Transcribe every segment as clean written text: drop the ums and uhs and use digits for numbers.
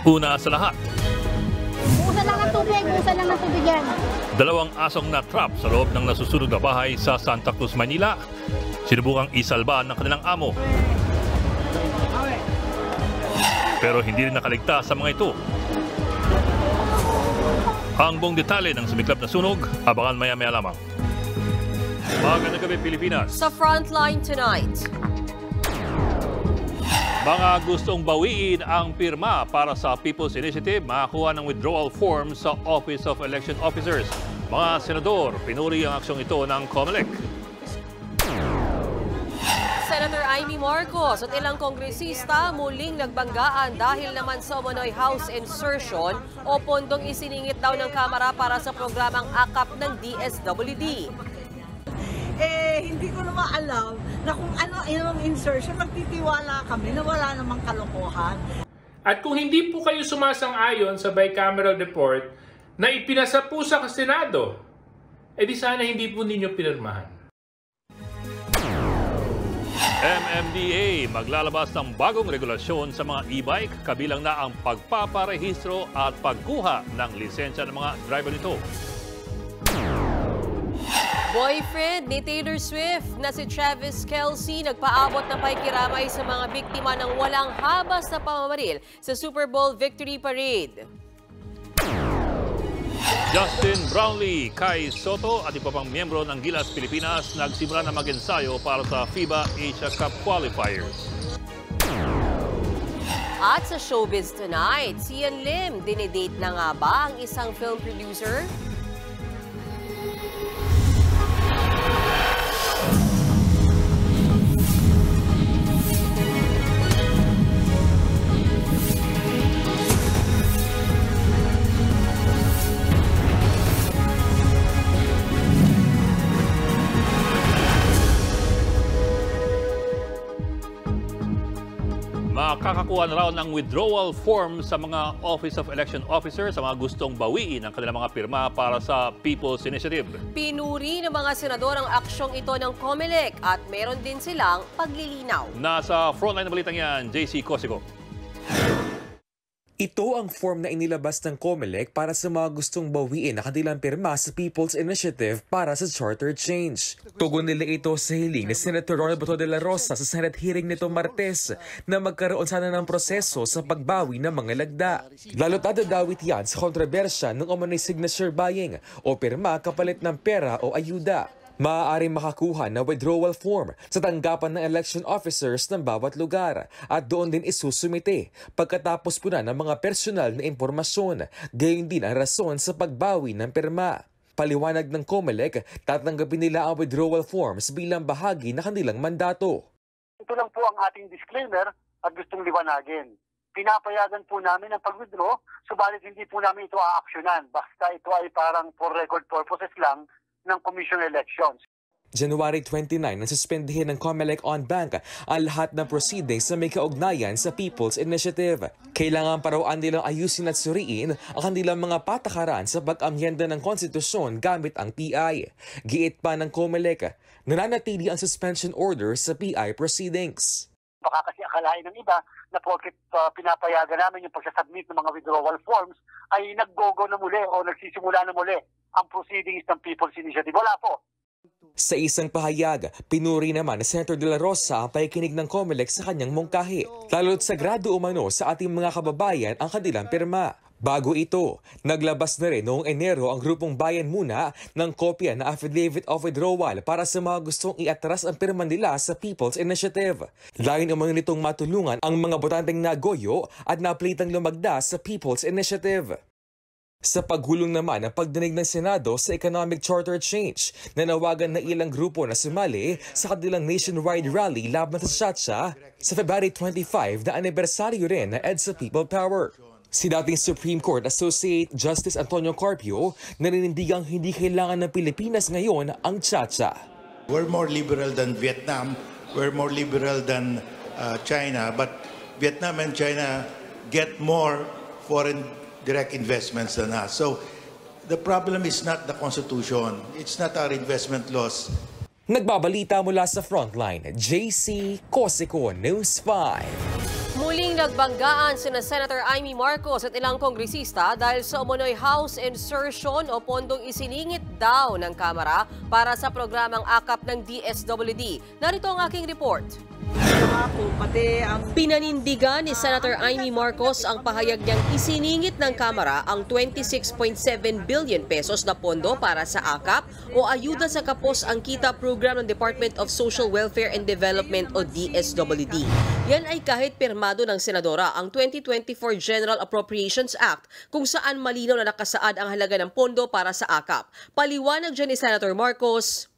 Una sa lahat, Busa lang ng tubig yan. dalawang asong na-trap sa loob ng nasusunog na bahay sa Santa Cruz, Manila. Sinubukang isalba ng kanilang amo. Pero hindi rin nakaligtas sa mga ito. Ang buong detalye ng sumiklap na sunog, abangan maya-maya lamang. Magandang gabi, Pilipinas. Sa Frontline tonight. Mga gustong bawiin ang pirma para sa People's Initiative, makakuha ng withdrawal form sa Office of Election Officers. Mga senador, pinuri ang aksyong ito ng COMELEC. Senator Amy Marcos at ilang kongresista muling nagbanggaan dahil naman sa umano'y House insertion o pondong isiningit daw ng Kamara para sa programang AKAP ng DSWD. Hindi ko naman alam na kung ano yung insertion, magtitiwala kami na wala namang kalokohan. At kung hindi po kayo sumasang-ayon sa bicameral report na ipinasa po sa Senado, di sana hindi po ninyo pinirmahan. MMDA maglalabas ng bagong regulasyon sa mga e-bike, kabilang na ang pagpaparehistro at pagkuha ng lisensya ng mga driver nito. Boyfriend ni Taylor Swift na si Travis Kelce nagpaabot ng pakikiramay sa mga biktima ng walang habas na pamamaril sa Super Bowl Victory Parade. Justin Brownlee, Kai Soto at iba pang miyembro ng Gilas Pilipinas nagsimula na mag-ensayo para sa FIBA Asia Cup Qualifiers. At sa Showbiz Tonight, si Ian Lim, dinidate na nga ba ang isang film producer? Makakakuha na raw ng withdrawal form sa mga Office of Election Officers sa mga gustong bawiin ang kanilang mga pirma para sa People's Initiative. Pinuri ng mga senador ang aksyong ito ng COMELEC at meron din silang paglilinaw. Nasa frontline na balitang yan, JC Cosico. Ito ang form na inilabas ng COMELEC para sa mga gustong bawiin na kanilang pirma sa People's Initiative para sa charter change. Tugon nila ito sa hiling ni Senator Ronald Bato de la Rosa sa Senate hearing nito Martes na magkaroon sana ng proseso sa pagbawi ng mga lagda. Lalo't dadawit yan sa kontrobersya ng umano'y signature buying o pirma kapalit ng pera o ayuda. Maaaring makakuha ng withdrawal form sa tanggapan ng election officers ng bawat lugar at doon din isusumite pagkatapos po na ng mga personal na impormasyon, gayon din ang rason sa pagbawi ng pirma. Paliwanag ng COMELEC, tatanggapin nila ang withdrawal forms bilang bahagi ng kanilang mandato. Ito lang po ang ating disclaimer at gustong liwanagin. Pinapayagan po namin ang pag-withdraw, subalit hindi po namin ito aaksyonan. Basta ito ay parang for record purposes lang ng Commission Elections. January 29 nang suspendihin ng COMELEC on bank ang lahat ng proceedings na may kaugnayan sa People's Initiative. Kailangan parauan nilang ayusin at suriin ang kanilang mga patakaran sa pag-amyenda ng konstitusyon gamit ang PI. Giit pa ng COMELEC, nananatili ang suspension order sa PI proceedings. Baka kasi akalain ng iba na porket pinapayagan namin yung pagsasubmit ng mga withdrawal forms ay naggogo na muli o nagsisimula na muli ang proceedings ng People's Initiative. Wala po. Sa isang pahayag, pinuri naman ni Senator de la Rosa ang pakikinig ng COMELEC sa kanyang mungkahi, lalo't sagrado umano sa ating mga kababayan ang kanilang pirma. Bago ito, naglabas na rin noong Enero ang Grupong Bayan Muna ng kopya na affidavit of withdrawal para sa mga gustong iatras ang pirma nila sa People's Initiative. Layon umano nitong matulungan ang mga botanteng nagoyo at naplitang lumagda sa People's Initiative. Sa paghulong naman ang pagdinig ng Senado sa economic charter change, nanawagan na ilang grupo na sumali sa kanilang nationwide rally laban sa Chacha sa February 25 na anibersaryo rin na EDSA People Power. Si dating Supreme Court Associate Justice Antonio Carpio naninindigang hindi kailangan ng Pilipinas ngayon ang Chacha. We're more liberal than Vietnam, we're more liberal than China, but Vietnam and China get more foreign direct investments than us. So the problem is not the Constitution. It's not our investment laws. Nagbabalita mula sa Frontline, JC Cosico, News 5. Muling nagbanggaan sina Senator Amy Marcos at ilang kongresista dahil sa umunoy House insertion o pondong isiningit daw ng Kamara para sa programang AKAP ng DSWD. Narito ang aking report. Pinanindigan ni Senator Amy Marcos ang pahayag niyang isiningit ng Kamara ang 26.7 billion pesos na pondo para sa AKAP o Ayuda sa Kapos ang Kita Program ng Department of Social Welfare and Development o DSWD. Yan ay kahit pirmado ng Senadora ang 2024 General Appropriations Act kung saan malinaw na nakasaad ang halaga ng pondo para sa AKAP. Paliwanag dyan ni Senator Marcos.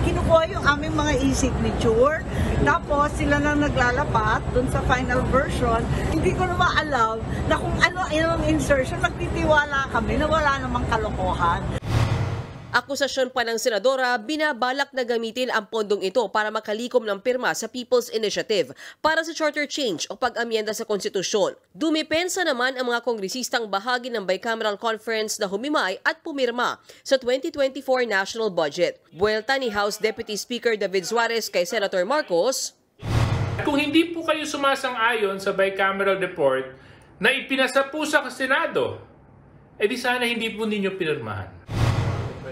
Kinukuha yung aming mga e-signature, tapos sila nang naglalapat dun sa final version. Hindi ko naman alam na kung ano yung insertion, magtitiwala kami na wala namang kalokohan. Akusasyon pa ng Senadora, binabalak na gamitin ang pondong ito para makalikom ng pirma sa People's Initiative para sa charter change o pag-amyenda sa konstitusyon. Dumipensa naman ang mga kongresistang bahagi ng bicameral conference na humimay at pumirma sa 2024 national budget. Buwelta ni House Deputy Speaker David Suarez kay Senator Marcos. Kung hindi po kayo sumasang-ayon sa bicameral report na ipinasa po sa Senado, di sana hindi po ninyo pinirmahan.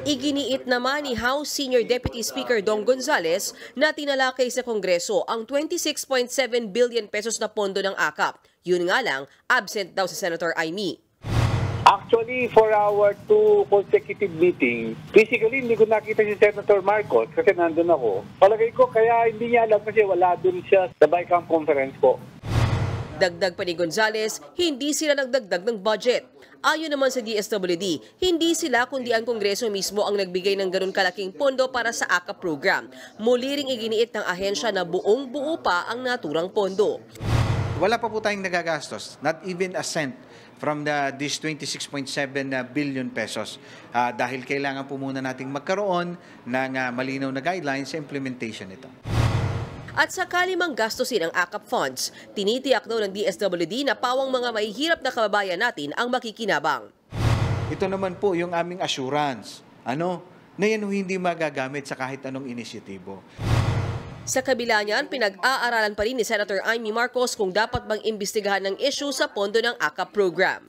Iginiit naman ni House Senior Deputy Speaker Dong Gonzales na tinalakay sa Kongreso ang 26.7 billion pesos na pondo ng AKAP. Yun nga lang, absent daw si Senator Amy. Actually, for our 2 consecutive meetings, physically hindi ko nakita si Senator Marcos kasi nandun ako. Palagay ko kaya hindi niya alam kasi wala dun siya sa BICAM conference po. Dagdag pa ni Gonzales, hindi sila nagdagdag ng budget. Ayon naman sa DSWD, hindi sila kundi ang Kongreso mismo ang nagbigay ng ganun kalaking pondo para sa AKAP program. Muli ring iginiit ng ahensya na buong-buo pa ang naturang pondo. Wala pa po tayong nagagastos, not even a cent from this 26.7 billion pesos dahil kailangan po muna nating magkaroon ng malinaw na guidelines sa implementation nito. At sakali mang gastusin ang AKAP funds, tinitiyak daw ng DSWD na pawang mga mahihirap na kababayan natin ang makikinabang. Ito naman po yung aming assurance, na yan hindi magagamit sa kahit anong inisyatibo. Sa kabila niyan, pinag-aaralan pa rin ni Senator Amy Marcos kung dapat bang imbestigahan ng issue sa pondo ng AKAP program.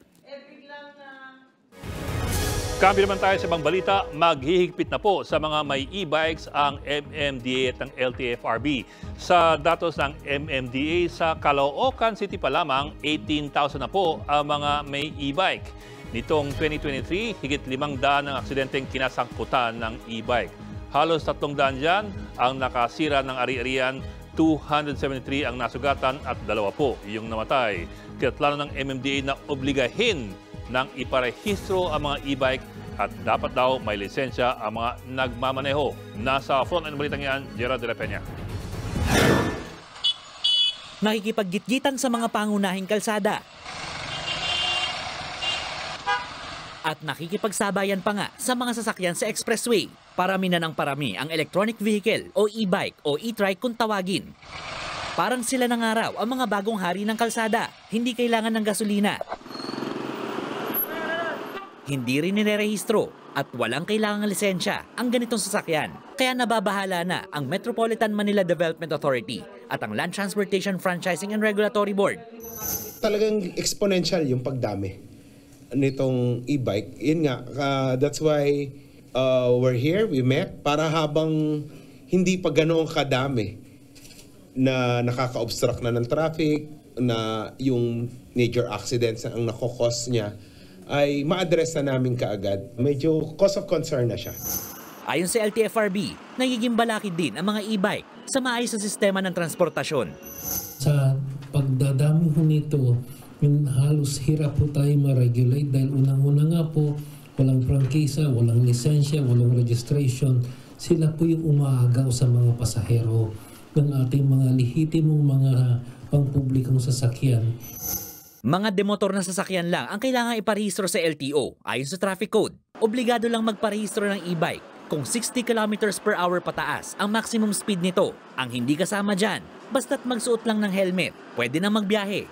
Kambyo naman tayo sa ibang balita, maghihigpit na po sa mga may e-bikes ang MMDA at ang LTFRB. Sa datos ng MMDA, sa Caloocan City pa lamang, 18,000 na po ang mga may e-bike. Nitong 2023, higit 500 ang aksidenteng kinasangkutan ng e-bike. Halos 300 dyan ang nakasira ng ari-arian, 273 ang nasugatan at 2 po yung namatay. Kaya plano ng MMDA na obligahin nang iparehistro ang mga e-bike at dapat daw may lisensya ang mga nagmamaneho. Nasa front end balitang yan, Gerard de la Peña. Nakikipaggitgitan sa mga pangunahing kalsada. At nakikipagsabayan pa nga sa mga sasakyan sa expressway. Parami na ng parami ang electronic vehicle o e-bike o e-trike kung tawagin. Parang sila ng araw ang mga bagong hari ng kalsada. Hindi kailangan ng gasolina. Hindi rin nirerehistro at walang kailangang lisensya ang ganitong sasakyan. Kaya nababahala na ang Metropolitan Manila Development Authority at ang Land Transportation Franchising and Regulatory Board. Talagang exponential yung pagdami nitong e-bike. Yun nga, that's why we're here, we met, para habang hindi pa ganoong kadami na nakaka-obstruct na ng traffic, na yung major accidents na ang nakokos niya, ay ma-address na namin kaagad. Medyo cause of concern na siya. Ayon sa LTFRB, nagiging balakid din ang mga e-bike sa maayos na sistema ng transportasyon. Sa pagdadami ho nito, yung halos hirap po tayo ma-regulate dahil unang-una nga po, walang prangkisa, walang lisensya, walang registration. Sila po yung umaagaw sa mga pasahero ng ating mga lehitimong mga pangpublikong sasakyan. Mga demotor na sasakyan lang ang kailangan iparehistro sa LTO ayon sa traffic code. Obligado lang magparehistro ng e-bike kung 60 km/h pataas ang maximum speed nito. Ang hindi kasama dyan, basta't magsuot lang ng helmet, pwede na magbiyahe.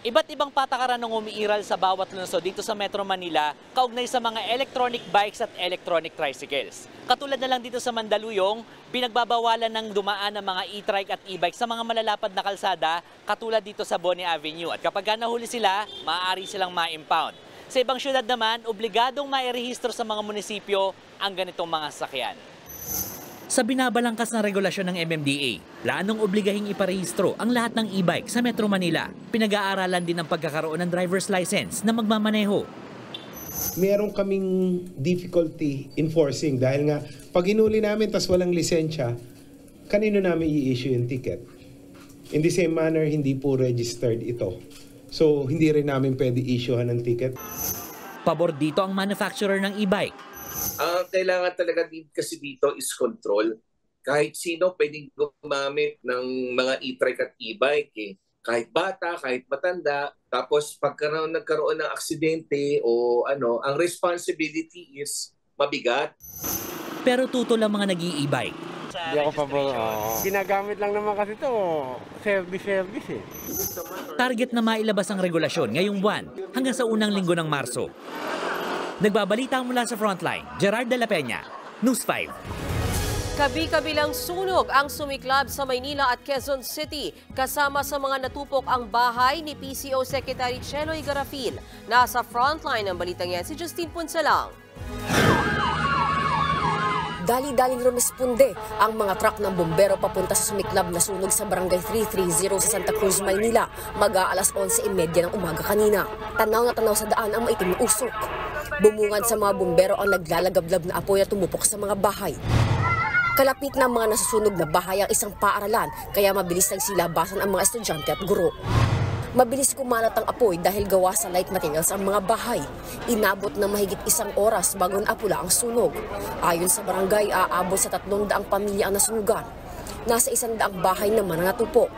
Iba't ibang patakaran ng umiiral sa bawat lungsod dito sa Metro Manila kaugnay sa mga electronic bikes at electronic tricycles. Katulad na lang dito sa Mandaluyong, pinagbabawalan ng dumaan ng mga e-trike at e-bike sa mga malalapad na kalsada katulad dito sa Boni Avenue. At kapag nahuli sila, maaari silang ma-impound. Sa ibang syudad naman, obligadong mairehistro sa mga munisipyo ang ganitong mga sasakyan. Sa binabalangkas na regulasyon ng MMDA, planong obligahing iparehistro ang lahat ng e-bike sa Metro Manila. Pinag-aaralan din ang pagkakaroon ng driver's license na magmamaneho. Meron kaming difficulty enforcing dahil nga pag inuli namin tas walang lisensya, kanino namin i-issue yung ticket? In the same manner, hindi po registered ito. So, hindi rin namin pwede issuehan ng ticket. Pabor dito ang manufacturer ng e-bike. Ang kailangan talaga din kasi dito is control. Kahit sino pwedeng gumamit ng mga e-trike at e-bike. Kahit bata, kahit matanda. Tapos pagka nagkaroon ng aksidente o ano, ang responsibility is mabigat. Pero tutol ang mga nag-i-e-bike. Hindi ako pabor. Ginagamit lang naman kasi ito, service eh. Target na mailabas ang regulasyon ngayong buwan hanggang sa unang linggo ng Marso. Nagbabalita mula sa Frontline, Gerard de la Peña, News 5. Kabi-kabilang sunog ang sumiklab sa Maynila at Quezon City. Kasama sa mga natupok ang bahay ni PCO Secretary Cheloy Garafil. Nasa Frontline ng balitang yan si Justine Punsalang. Dali-daling rumisponde ang mga truck ng bumbero papunta sa sumiklab na sunog sa Barangay 330 sa Santa Cruz, Maynila, mag-aalas 11:30 ng umaga kanina. Tanaw na tanaw sa daan ang maitim na usok. Bumungad sa mga bumbero ang naglalagablab na apoy na tumupok sa mga bahay. Kalapit na mga nasusunog na bahay ang isang paaralan, kaya mabilis nagsilabasan ang mga estudyante at guro. Mabilis kumalat ang apoy dahil gawa sa light materials ang mga bahay. Inabot na mahigit 1 oras bago naapula ang sunog. Ayon sa barangay, aabot sa 300 pamilya ang nasunugan. Nasa 100 bahay naman ang natupok.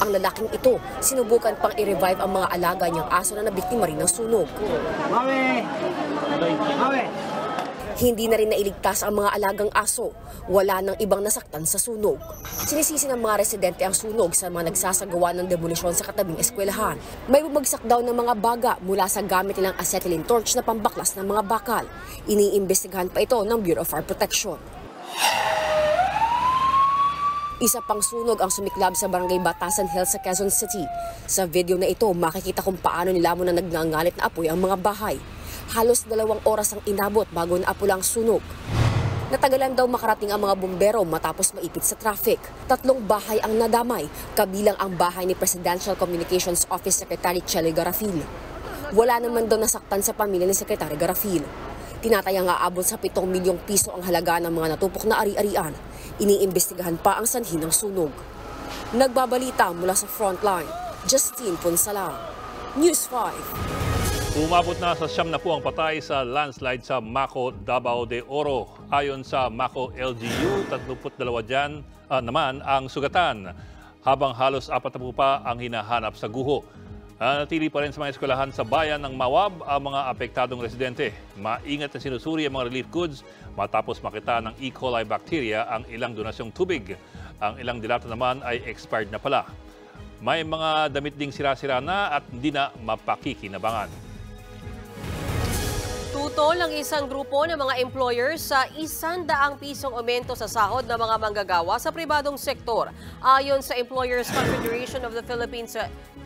Ang lalaking ito, sinubukan pang i-revive ang mga alaga niyang aso na nabiktima rin ng sunog. Hindi na rin nailigtas ang mga alagang aso. Wala nang ibang nasaktan sa sunog. Sinisisi ng mga residente ang sunog sa mga nagsasagawa ng demolisyon sa katabing eskwelahan. May bumagsak daw ng mga baga mula sa gamit nilang acetylene torch na pambaklas ng mga bakal. Iniimbestigahan pa ito ng Bureau of Fire Protection. Isa pang sunog ang sumiklab sa Barangay Batasan Hills sa Quezon City. Sa video na ito, makikita kung paano nilamon na nagngangalit na apoy ang mga bahay. Halos 2 oras ang inabot bago naapula ang sunog. Natagalan daw makarating ang mga bumbero matapos maipit sa traffic. 3 bahay ang nadamay, kabilang ang bahay ni Presidential Communications Office Secretary Cheloy Garafil. Wala naman daw nasaktan sa pamilya ni Secretary Garafil. Tinatayang aabot sa 7 milyong piso ang halaga ng mga natupok na ari-arian. Iniimbestigahan pa ang sanhi ng sunog. Nagbabalita mula sa Frontline, Justine Punsalang, News 5. Umabot na sa 70 ang patay sa landslide sa Maco, Davao de Oro. Ayon sa Maco LGU, 32 dyan naman ang sugatan, habang halos 40 pa ang hinahanap sa guho. Natili pa rin sa mga eskwelahan sa bayan ng Mawab ang mga apektadong residente. Maingat na sinusuri ang mga relief goods matapos makita ng E. coli bacteria ang ilang donasyong tubig. Ang ilang dilata naman ay expired na pala. May mga damit ding sira-sira na at hindi na mapakikinabangan. Tutol ang isang grupo ng mga employers sa 100 pisong aumento sa sahod ng mga manggagawa sa pribadong sektor. Ayon sa Employers Confederation of the Philippines,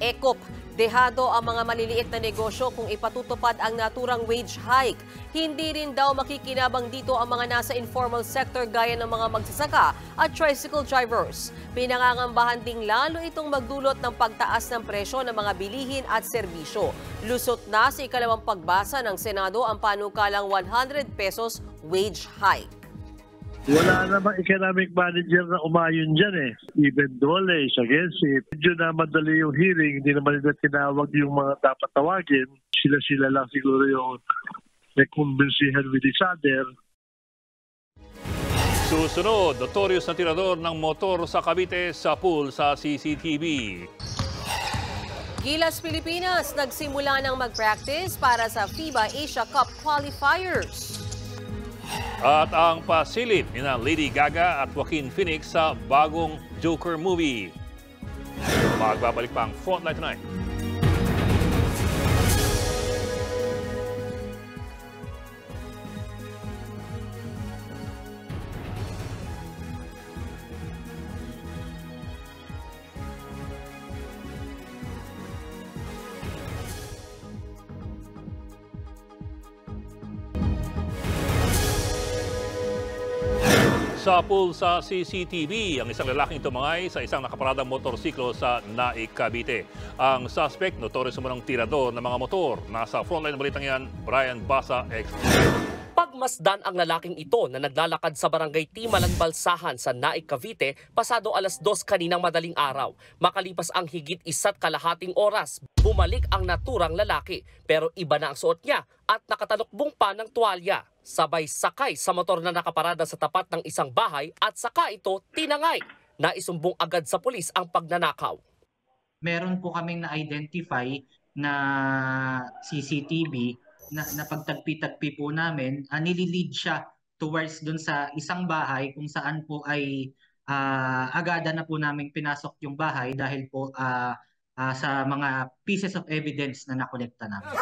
ECOP, dehado ang mga maliliit na negosyo kung ipatutupad ang naturang wage hike. Hindi rin daw makikinabang dito ang mga nasa informal sector gaya ng mga magsasaka at tricycle drivers. Pinangangambahan ding lalo itong magdulot ng pagtaas ng presyo ng mga bilihin at serbisyo. Lusot na sa ikalawang pagbasa ng Senado ang panukalang 100 pesos wage hike. Wala namang economic manager na umayon dyan eh. Even Dole is against it. Medyo na madali yung hearing, hindi naman nila tinawag yung mga dapat tawagin. Sila-sila lang siguro yung nagkumbinsihan with each other. Susunod, notorious na tirador ng motor sa Cavite sa pool sa CCTV. Gilas Pilipinas nagsimula ng mag-practice para sa FIBA Asia Cup qualifiers. At ang pasilip ni Lady Gaga at Joaquin Phoenix sa bagong Joker movie. Magbabalik pa ang Frontline Tonight. Sa pool sa CCTV, ang isang lalaking tumangay sa isang nakaparadang motorsiklo sa Naik, Cavite. Ang suspect, notorious umunong tirador ng mga motor. Nasa frontline balitang yan, Brian Basa, Pagmasdan ang lalaking ito na naglalakad sa barangay Timalan Balsahan sa Naik, Cavite pasado alas 2 kaninang madaling araw. Makalipas ang higit 1.5 oras, bumalik ang naturang lalaki pero iba na ang suot niya at nakatalukbong pa ng tuwalya. Sabay sakay sa motor na nakaparada sa tapat ng isang bahay at saka ito tinangay. Naisumbong agad sa pulis ang pagnanakaw. Meron po kaming na-identify na CCTV na pagtagpi-tagpi po namin, nililid siya towards dun sa isang bahay kung saan po ay agada na po namin pinasok yung bahay dahil po sa mga pieces of evidence na nakolekta namin.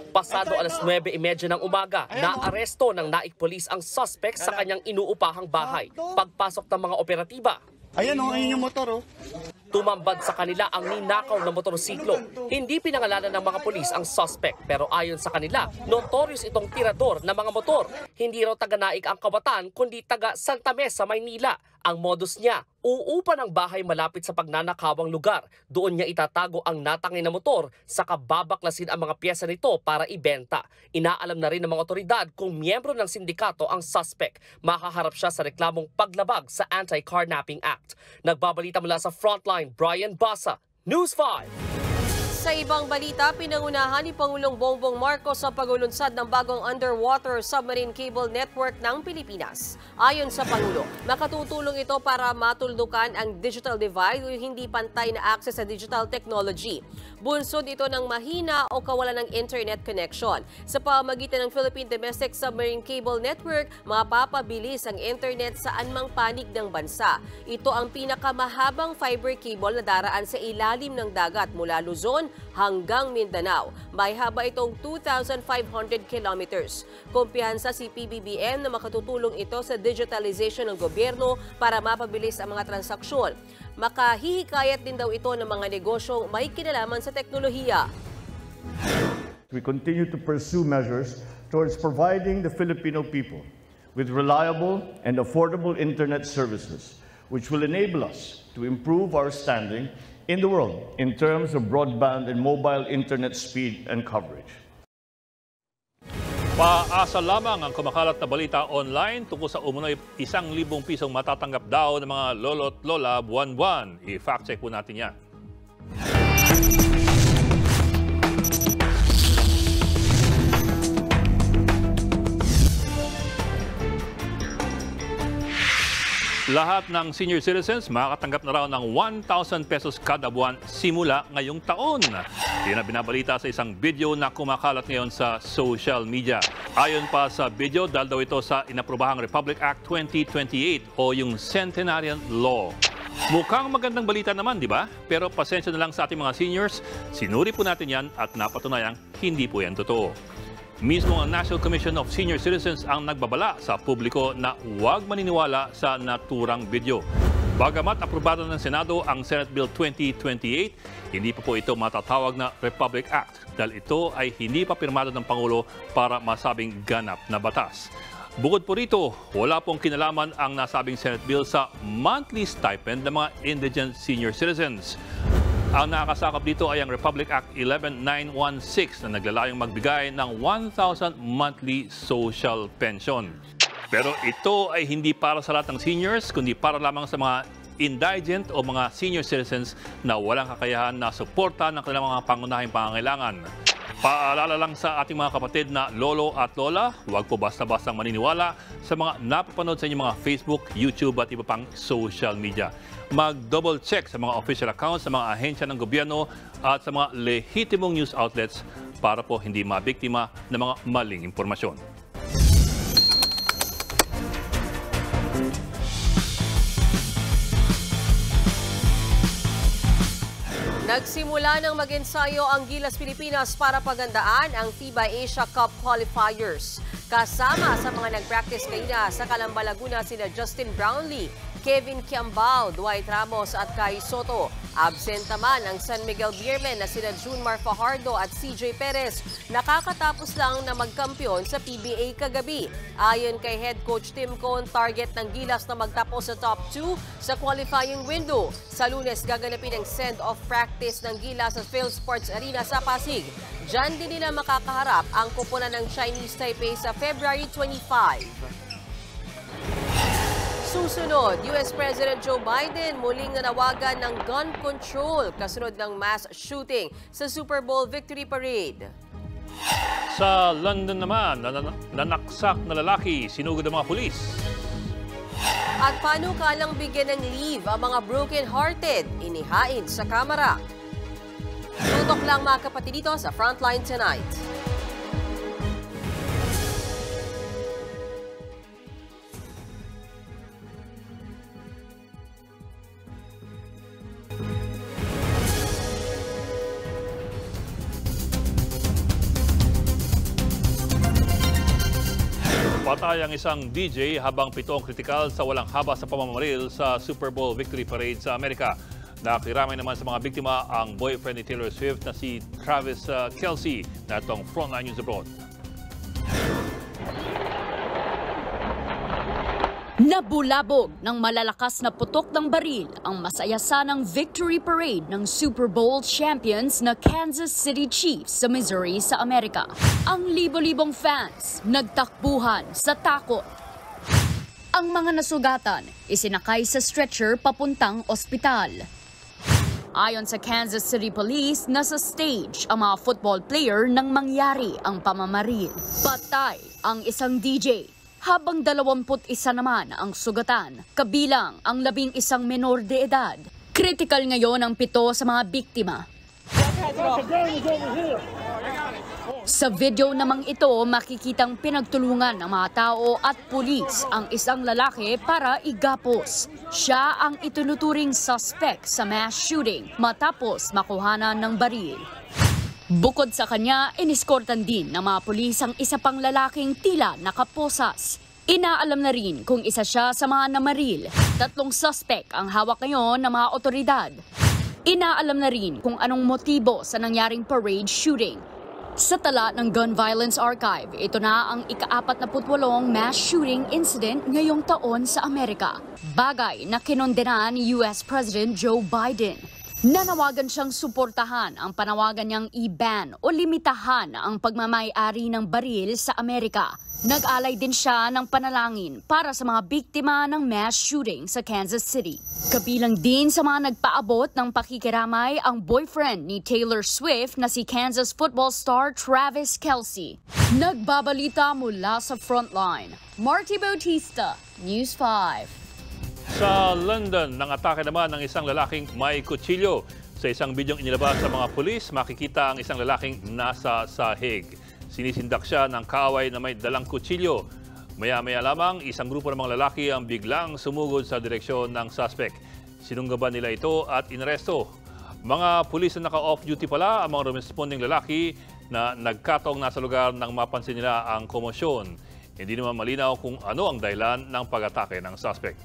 Pasado alas 9:30 ng umaga, naaresto ng Naik Police ang suspect sa kanyang inuupahang bahay. Pagpasok ng mga operatiba, ayan ayun yung motor tumambad sa kanila ang ninakaw na motorsiklo. Hindi pinangalanan ng mga pulis ang suspect pero ayon sa kanila, notorious itong tirador ng mga motor. Hindi raw taga Naik ang kabataan kundi taga Santa Mesa, Maynila. Ang modus niya, uupa ng bahay malapit sa pagnanakawang lugar. Doon niya itatago ang natangay na motor saka babaklasin ang mga piyesa nito para ibenta. Inaalam na rin ng mga otoridad kung miyembro ng sindikato ang suspect. Makaharap siya sa reklamong paglabag sa Anti-Carnapping Act. Nagbabalita mula sa Frontline, Brian Basa, News 5. Sa ibang balita, pinangunahan ni Pangulong Bongbong Marcos ang paglulunsad ng bagong underwater submarine cable network ng Pilipinas. Ayon sa Pangulo, makatutulong ito para matuldukan ang digital divide o hindi pantay na access sa digital technology. Bunsod ito ng mahina o kawalan ng internet connection. Sa pamamagitan ng Philippine Domestic Submarine Cable Network, mapapabilis ang internet sa anumang panig ng bansa. Ito ang pinakamahabang fiber cable na daraan sa ilalim ng dagat mula Luzon hanggang Mindanao. May haba itong 2,500 kilometers. Kumpiyansa si PBBM na makatutulong ito sa digitalization ng gobyerno para mapabilis ang mga transaksyon. Makahihikayat din daw ito ng mga negosyong may kinalaman sa teknolohiya. We continue to pursue measures towards providing the Filipino people with reliable and affordable internet services, which will enable us to improve our standing in the world in terms of broadband and mobile internet speed and coverage. Paasa lamang ang kumakalat na balita online tungkol sa umunoy 1,000 pisong matatanggap daw ng mga lolo't lola buwan-buwan. I-fact check po natin yan. Lahat ng senior citizens makakatanggap na raw ng 1,000 pesos kada buwan simula ngayong taon. Yan ang binabalita sa isang video na kumakalat ngayon sa social media. Ayon pa sa video, dahil daw ito sa inaprobahang Republic Act 2028 o yung Centenarian Law. Mukhang magandang balita naman, di ba? Pero pasensya na lang sa ating mga seniors, sinuri po natin yan at napatunayang hindi po yan totoo. Mismo ang National Commission of Senior Citizens ang nagbabala sa publiko na huwag maniniwala sa naturang video. Bagamat aprobado ng Senado ang Senate Bill 2028, hindi pa po ito matatawag na Republic Act dahil ito ay hindi pa pirmado ng Pangulo para masabing ganap na batas. Bukod po rito, wala pong kinalaman ang nasabing Senate Bill sa monthly stipend ng mga indigent senior citizens. Ang nakakasakop dito ay ang Republic Act 11916 na naglalayong magbigay ng 1,000 monthly social pension. Pero ito ay hindi para sa lahat ng seniors, kundi para lamang sa mga indigent o mga senior citizens na walang kakayahan na suporta ng kanilang mga pangunahing pangangailangan. Paalala lang sa ating mga kapatid na lolo at lola, huwag po basta-bastang maniniwala sa mga napapanood sa inyong mga Facebook, YouTube at iba pang social media. Mag-double check sa mga official accounts sa mga ahensya ng gobyerno at sa mga lehitimong news outlets para po hindi mabiktima ng mga maling impormasyon. Nagsimula ng mag-ensayo ang Gilas Pilipinas para pagandaan ang FIBA Asia Cup qualifiers. Kasama sa mga nag-practice kanina sa Calamba, Laguna sina Justin Brownlee, Kevin Kiambao, Dwight Ramos at Kai Soto. Absent naman ang San Miguel Beermen na sina Junmar Fajardo at CJ Perez. Nakakatapos lang na magkampiyon sa PBA kagabi. Ayon kay Head Coach Tim Cone, target ng Gilas na magtapos sa top 2 sa qualifying window. Sa Lunes, gaganapin ang send-off practice ng Gilas sa Phil Sports Arena sa Pasig. Diyan din nila makakaharap ang koponan ng Chinese Taipei sa February 25. Susunod, US President Joe Biden muling nanawagan ng gun control kasunod ng mass shooting sa Super Bowl Victory Parade. Sa London naman, nanaksak na lalaki, sinugod ang mga pulis. At panukalang bigyan ng leave ang mga broken-hearted, inihain sa kamera. Tutok lang mga kapatid dito sa Frontline Tonight. Patay ang isang DJ habang 7 ang kritikal sa walang haba sa pamamaril sa Super Bowl Victory Parade sa Amerika. Nakiramay naman sa mga biktima ang boyfriend ni Taylor Swift na si Travis Kelce na itong Frontline News Abroad. Nabulabog ng malalakas na putok ng baril ang masayasanang victory parade ng Super Bowl champions na Kansas City Chiefs sa Missouri sa Amerika. Ang libo-libong fans nagtakbuhan sa takot. Ang mga nasugatan isinakay sa stretcher papuntang ospital. Ayon sa Kansas City Police, nasa stage ang mga football player nang mangyari ang pamamaril. Patay ang isang DJ. Habang 21 naman ang sugatan, kabilang ang 11 menor de edad. Critical ngayon ang 7 sa mga biktima. Sa video namang ito, makikitang pinagtulungan ng mga tao at pulis ang isang lalaki para igapos. Siya ang itunuturing suspect sa mass shooting matapos makuhanan ng baril. Bukod sa kanya, iniskortan din ng mga pulis ang isa pang lalaking tila nakaposas. Inaalam na rin kung isa siya sa mga namaril. 3 suspect ang hawak ngayon ng mga otoridad. Inaalam na rin kung anong motibo sa nangyaring parade shooting. Sa tala ng Gun Violence Archive, ito na ang ika-48 mass shooting incident ngayong taon sa Amerika. Bagay na kinondena ni US President Joe Biden. Nanawagan siyang suportahan ang panawagan niyang i-ban o limitahan ang pagmamay-ari ng baril sa Amerika. Nag-alay din siya ng panalangin para sa mga biktima ng mass shooting sa Kansas City. Kabilang din sa mga nagpaabot ng pakikiramay ang boyfriend ni Taylor Swift na si Kansas football star Travis Kelce. Nagbabalita mula sa Frontline, Marty Bautista, News 5. Sa London, nangatake naman ng isang lalaking may kutsilyo. Sa isang bidyong inilabas sa mga pulis, makikita ang isang lalaking nasa sahig. Sinisindak siya ng kaaway na may dalang kutsilyo. Maya-maya lamang, isang grupo ng mga lalaki ang biglang sumugod sa direksyon ng suspect. Sinunggaban nila ito at inaresto. Mga pulis na naka-off-duty pala ang mga responding lalaki na nagkataong nasa lugar nang mapansin nila ang komosyon. Hindi naman malinaw kung ano ang dahilan ng pag-atake ng suspect.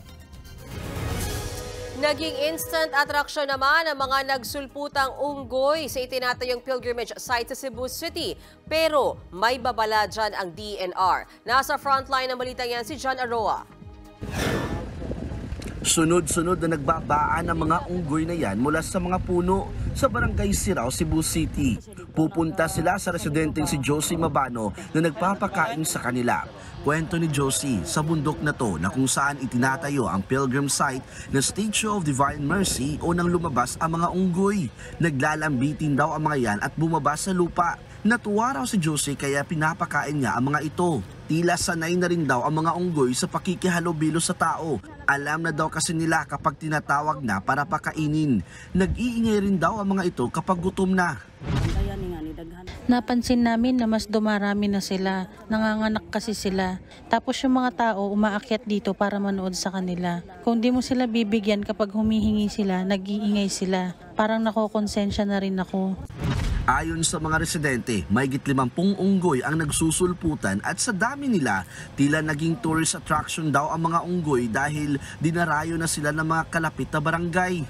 Naging instant attraction naman ang mga nagsulputang unggoy sa itinatayong pilgrimage site sa Cebu City. Pero may babala dyan ang DNR. Nasa frontline ng balita yan si John Aroa. Sunod-sunod na nagbabaan ang mga unggoy na yan mula sa mga puno sa Barangay Sirao, Cebu City. Pupunta sila sa residenteng si Josie Mabano na nagpapakain sa kanila. Kwento ni Josie sa bundok na to na kung saan itinatayo ang pilgrim site na Statue of Divine Mercy o nang lumabas ang mga unggoy. Naglalambitin daw ang mga yan at bumaba sa lupa. Natuwa raw si Josie kaya pinapakain niya ang mga ito. Tila sanay na rin daw ang mga unggoy sa pakikihalubilo sa tao. Alam na daw kasi nila kapag tinatawag na para pakainin. Nag-iingay rin daw ang mga ito kapag gutom na. Napansin namin na mas dumarami na sila, nanganganak kasi sila. Tapos yung mga tao umaakyat dito para manood sa kanila. Kung di mo sila bibigyan kapag humihingi sila, nag-iingay sila. Parang nakokonsensya na rin ako. Ayon sa mga residente, mahigit 50 unggoy ang nagsusulputan at sa dami nila, tila naging tourist attraction daw ang mga unggoy dahil dinarayo na sila ng mga kalapit na barangay.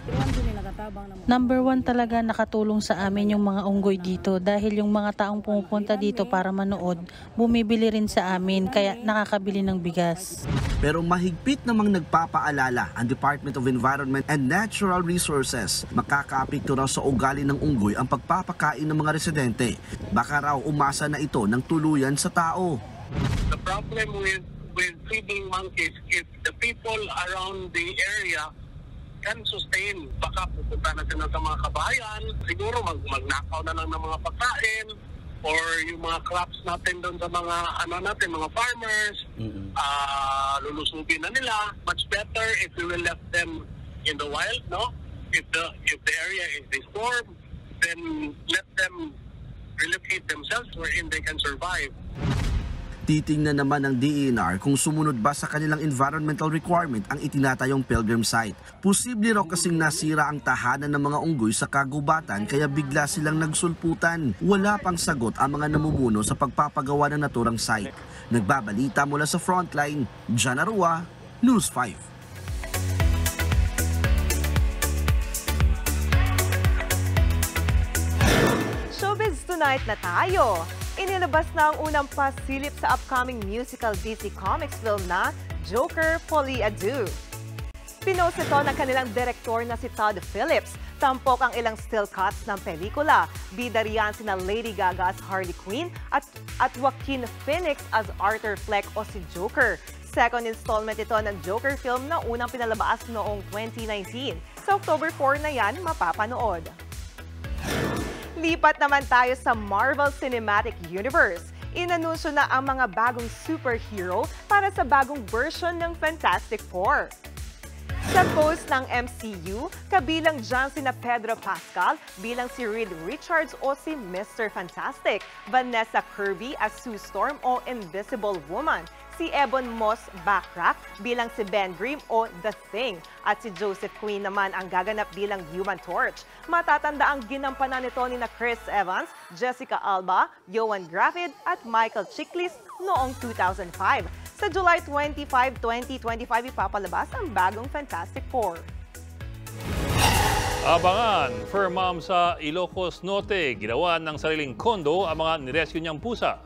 Number 1 talaga nakatulong sa amin yung mga unggoy dito dahil yung mga taong pumupunta dito para manood, bumibili rin sa amin kaya nakakabili ng bigas. Pero mahigpit namang nagpapaalala ang Department of Environment and Natural Resources. Makakaapekto raw sa ugali ng unggoy ang pagpapakain ng mga residente. Baka raw umasa na ito ng tuluyan sa tao. The problem with feeding monkeys, if the people around the area can sustain, baka pupunta na sila sa mga kabayan, siguro magnakaw na lang ng mga pagkain, or yung mga crops natin doon sa mga mga farmers, lulusubin na nila. Much better if we will let them in the wild, no? If the area is disturbed, then let them relocate themselves wherein they can survive. Titingnan naman ng DENR kung sumunod ba sa kanilang environmental requirement ang itinatayong pilgrim site. Posible raw kasing nasira ang tahanan ng mga unggoy sa kagubatan kaya bigla silang nagsulputan. Wala pang sagot ang mga namumuno sa pagpapagawa ng naturang site. Nagbabalita mula sa Frontline, Jan Arua, News 5. Showbiz Tonight na tayo! Inilabas na ang unang pasilip sa upcoming musical DC Comics film na Joker: Folie à Deux. Pinost ito ng kanilang direktor na si Todd Phillips. Tampok ang ilang still cuts ng pelikula. Bida riyan sina Lady Gaga as Harley Quinn at Joaquin Phoenix as Arthur Fleck o si Joker. Second installment ito ng Joker film na unang pinalabas noong 2019. Sa October 4 na yan mapapanood. Lipat naman tayo sa Marvel Cinematic Universe. Inanunsyo na ang mga bagong superhero para sa bagong version ng Fantastic Four. Sa post ng MCU, kabilang dyan sina Pedro Pascal bilang si Reed Richards o si Mr. Fantastic, Vanessa Kirby as Sue Storm o Invisible Woman, si Ebon Moss-Backrack bilang si Ben Grimm o The Thing, at si Joseph Quinn naman ang gaganap bilang Human Torch. Matatanda ang ginampanan nito ni na Chris Evans, Jessica Alba, Yohan Gravid at Michael Chiklis noong 2005. Sa July 25, 2025, ipapalabas ang bagong Fantastic Four. Abangan, fur mom sa Ilocos Norte, ginawa ng sariling kondo ang mga nirescue niyang pusa.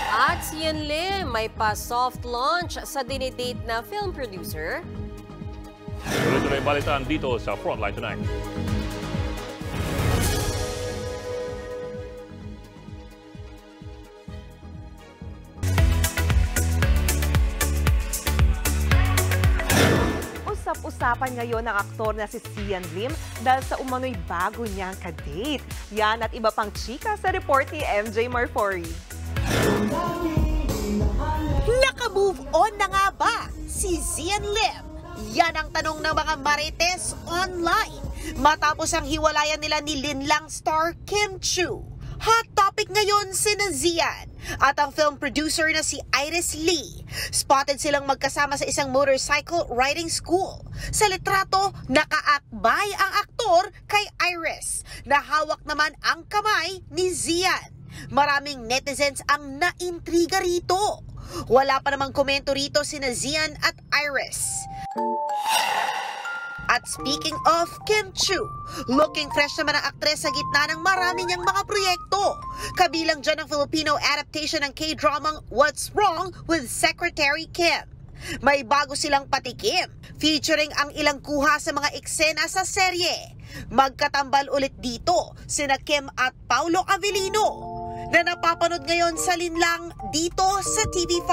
At si Ian Lim may pa-soft launch sa dinidate na film producer. Tuloy-tuloy balitaan dito sa Frontline Tonight. Usap-usapan ngayon ng aktor na si Ian Lim dahil sa umano'y bago niyang kadate. Yan at iba pang chika sa report ni MJ Marfori. Naka-move on na nga ba si Ian Lim? Yan ang tanong ng mga marites online matapos ang hiwalayan nila ni Linlang star Kim Chiu. Hot topic ngayon si Zian at ang film producer na si Iris Lee. Spotted silang magkasama sa isang motorcycle riding school. Sa litrato, nakaakbay ang aktor kay Iris. Nahawak naman ang kamay ni Zian. Maraming netizens ang naintriga rito. Wala pa namang komento rito sina Zian at Iris. At speaking of Kim Chiu, looking fresh naman ang aktres sa gitna ng marami niyang mga proyekto. Kabilang dyan ang Filipino adaptation ng K-dramang What's Wrong with Secretary Kim. May bago silang patikim, featuring ang ilang kuha sa mga eksena sa serye. Magkatambal ulit dito sina Kim at Paulo Avellino na napapanood ngayon sa linlang dito sa TV5.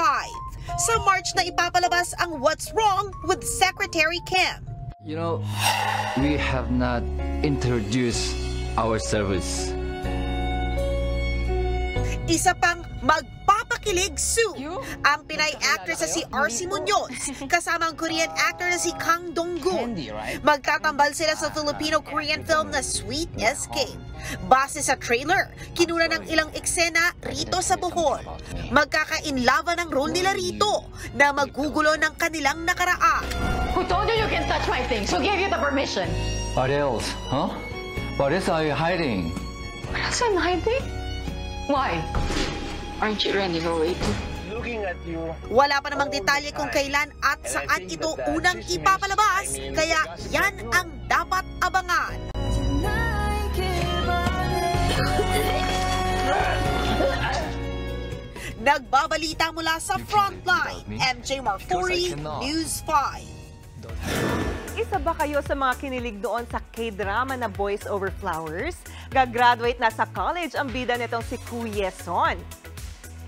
Sa March na ipapalabas ang What's Wrong with Secretary Kim. You know, we have not introduced our service. Isa pang magpapakilig soon ang Pinay actress na si RC Munoz kasama ang Korean actor na si Kang Dong-gun. Magtatambal sila sa Filipino-Korean film na Sweet Escape. Base sa trailer, kinuna ng ilang eksena rito sa Bohol. Magkaka-inlava ng role nila rito na magugulo ng kanilang nakaraan. Who told you you can touch my things? Who gave you the permission? What else? Huh? What else are you hiding? Nasaan hybrid? Why? Aren't you ready for waiting? Wala pa namang detalye kung kailan at saan ito unang ipapalabas, kaya yan ang dapat abangan. Nagbabalita mula sa Frontline, MJ Marfuri, News 5. Isa ba kayo sa mga kinilig doon sa K-drama na Boys Over Flowers? Gagraduate na sa college ang bida nitong si Kuya Son.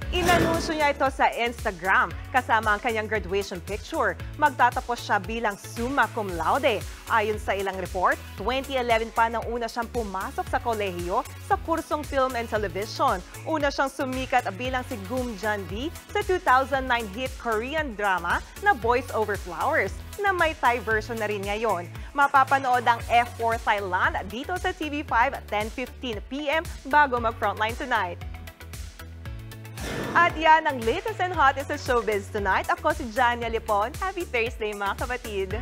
Inanunsyo niya ito sa Instagram kasama ang kanyang graduation picture. Magtatapos siya bilang summa cum laude. Ayon sa ilang report, 2011 pa nang una siyang pumasok sa kolehiyo sa kursong film and television. Una siyang sumikat bilang si Goom Jun-di sa 2009 hit Korean drama na Boys Over Flowers na may Thai version na rin ngayon. Mapapanood ang F4 Thailand dito sa TV5 at 10:15 p.m. bago mag-Frontline tonight. At yan ang latest and hottest sa showbiz tonight. Ako si Jania Lipon. Happy Thursday mga kapatid!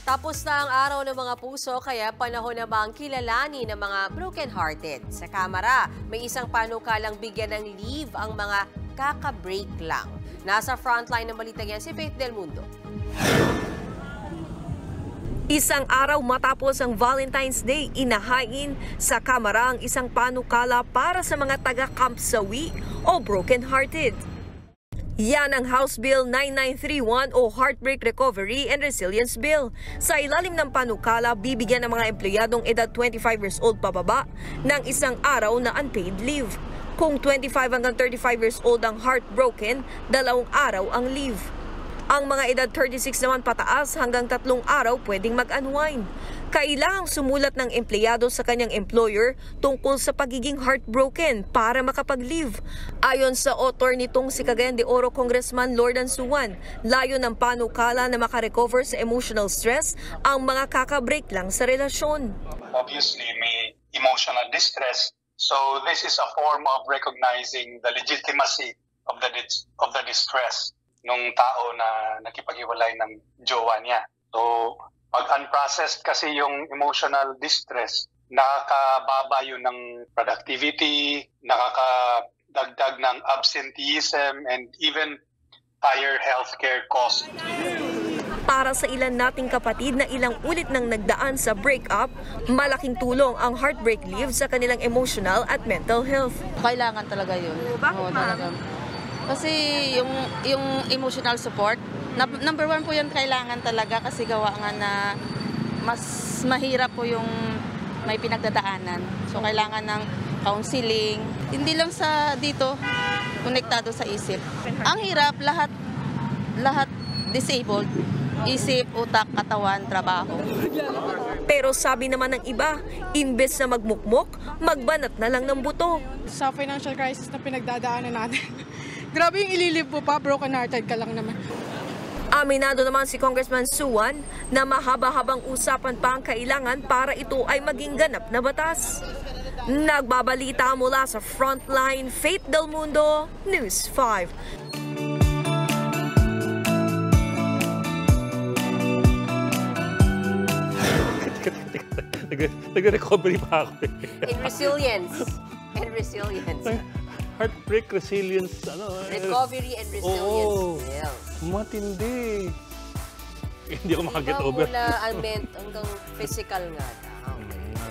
Tapos na ang araw ng mga puso, kaya panahon na bang kilalanin ng mga broken-hearted. Sa kamera, may isang panukalang bigyan ng leave ang mga kaka-break lang. Nasa frontline ng balitang yan si Faith Del Mundo. Isang araw matapos ang Valentine's Day, inahain sa kamera ang isang panukala para sa mga taga-kampsawi o broken-hearted. Yan ang House Bill 9931 o Heartbreak Recovery and Resilience Bill. Sa ilalim ng panukala, bibigyan ng mga empleyadong edad 25 years old pababa ng isang araw na unpaid leave. Kung 25 hanggang 35 years old ang heartbroken, 2 araw ang leave. Ang mga edad 36 naman pataas hanggang 3 araw pwedeng mag-unwind. Kailangang sumulat ng empleyado sa kanyang employer tungkol sa pagiging heartbroken para makapag-leave. Ayon sa author nitong si Cagayan de Oro Congressman Lordan Suwan, layo ng panukala na makarecover sa emotional stress ang mga kakabreak lang sa relasyon. Obviously, may emotional distress. So this is a form of recognizing the legitimacy of the distress nung tao na nakipaghiwalay ng jowa niya. So, pag unprocessed kasi yung emotional distress, nakakababa yun ng productivity, nakakadagdag ng absenteeism, and even higher healthcare costs. Para sa ilan nating kapatid na ilang ulit nang nagdaan sa breakup, malaking tulong ang heartbreak leave sa kanilang emotional at mental health. Kailangan talaga yun. Bakit, ma'am? Kasi yung emotional support, number 1 po yan kailangan talaga kasi gawa nga na mas mahirap po yung may pinagdadaanan. So kailangan ng counseling, hindi lang sa dito, konektado sa isip. Ang hirap, lahat disabled, isip, utak, katawan, trabaho. Pero sabi naman ng iba, imbes na magmukmok, magbanat na lang ng buto. Sa financial crisis na pinagdadaanan natin, grabe yung ililib mo pa, broken-hearted ka lang naman. Aminado naman si Congressman Suwan na mahaba-habang usapan pa ang kailangan para ito ay maging ganap na batas. Nagbabalita mula sa Frontline, Faith Del Mundo, News 5. Nag-recovery pa ako. In resilience. And resilience. Heartbreak, resilience, recovery and resilience. Matindi. Hindi ako makaget over. Mula hanggang physical nga.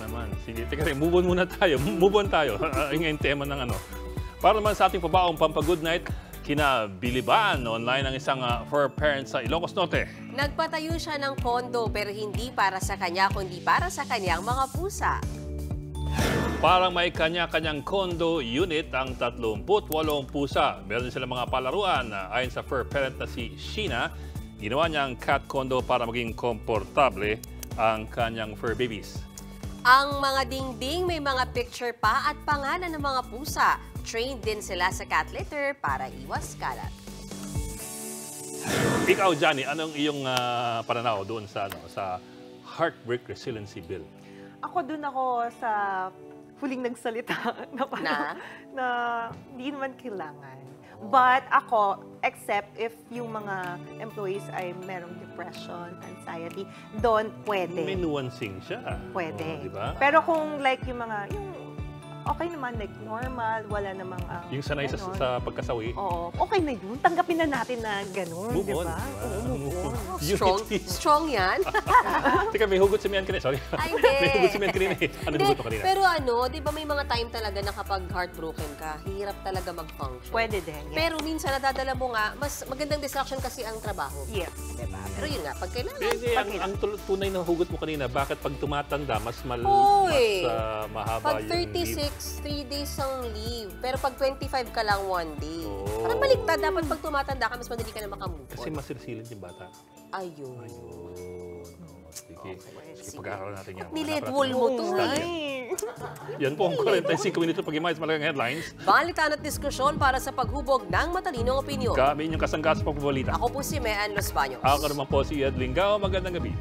Naman. Sige, teka rin, move on tayo. Yung tema ng ano. Para naman sa ating pabaong Pampa-Good Night, kinabiliban online ang isang for parents sa Ilocos Norte. Nagpatayo siya ng kondo pero hindi para sa kanya kundi para sa kanyang mga pusa. Parang may kanya-kanyang condo unit ang 38 pusa. Meron din sila mga palaruan. Ayon sa fur parent na si Sheena, ginawa niyang cat condo para maging komportable ang kanyang fur babies. Ang mga dingding may mga picture pa at pangalan ng mga pusa. Trained din sila sa cat litter para iwas kalat. Ikaw, Johnny, anong iyong pananaw doon sa Heartbreak Resiliency Bill? Ako doon ako sa huling nagsalita na hindi naman kailangan. But ako, except if yung mga employees ay merong depression, anxiety, doon pwede. May nuancing siya. Pwede. Diba? Pero kung like yung mga, okay naman, like normal, wala namang... yung sanay sa pagkasawi. Oo, okay na yun. Tanggapin na natin na gano'n, di ba? Strong yan. Teka, may hugot si Mian kanina. Sorry. May hugot si Mian kanina. Ano hugot mo kanina? Pero di ba may mga time talaga na kapag heartbroken ka, hirap talaga mag-function. Pwede din, yes. Pero minsan nadadala mo nga, mas magandang distraction kasi ang trabaho. Yes. Diba? Pero yun nga, pag kailangan. Ang tunay na hugot mo kanina, bakit pag tumatanda, mas mahaba pag yung 36, 3 days ang leave. Pero pag 25 ka lang, 1 day. Parang baliktad. Dapat pag tumatanda ka, mas madali ka na makamove on. Kasi mas resilient yung bata. Ayun. Sige, pag-aaralan natin yan. Niledwall mo to, Yan po ang 45 minuto pag-imayos malagang headlines. Balitaan at diskusyon para sa paghubog ng matalinong opinyon. Kami inyong kasangga sa pagbabalita. Ako po si Mean Los Baños. Ako naman po si Ed Lingao. Magandang gabi.